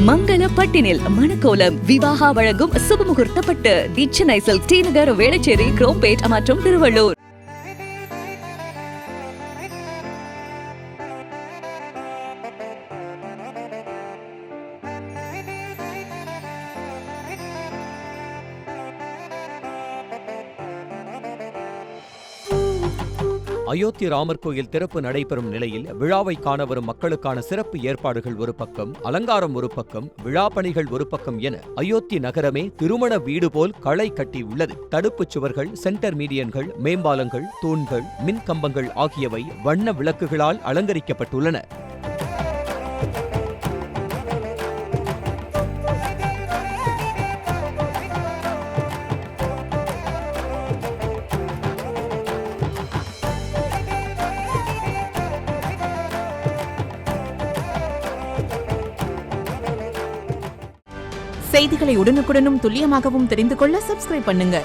மங்கள பட்டினில் மணக்கோலம் விவாகா வழங்கும் சுபமுகூர்த்த பட்டு தி Chennai silk D நகர், வேளச்சேரி, குரோம்பேட் மற்றும் திருவள்ளூர். அயோத்தி ராமர் கோயில் திறப்பு நடைபெறும் நிலையில் விழாவை காண வரும் மக்களுக்கான சிறப்பு ஏற்பாடுகள் ஒரு பக்கம், அலங்காரம் ஒரு பக்கம், விழா பணிகள் ஒரு பக்கம் என அயோத்தி நகரமே திருமண வீடு போல் களை கட்டியுள்ளது. தடுப்புச் சுவர்கள், சென்டர் மீடியன்கள், மேம்பாலங்கள், தூண்கள், மின் கம்பங்கள் ஆகியவை வண்ண விளக்குகளால் அலங்கரிக்கப்பட்டுள்ளன. செய்திகளை உடனுக்குடனும் துல்லியமாகவும் தெரிந்து கொள்ள சப்ஸ்கிரைப் பண்ணுங்க.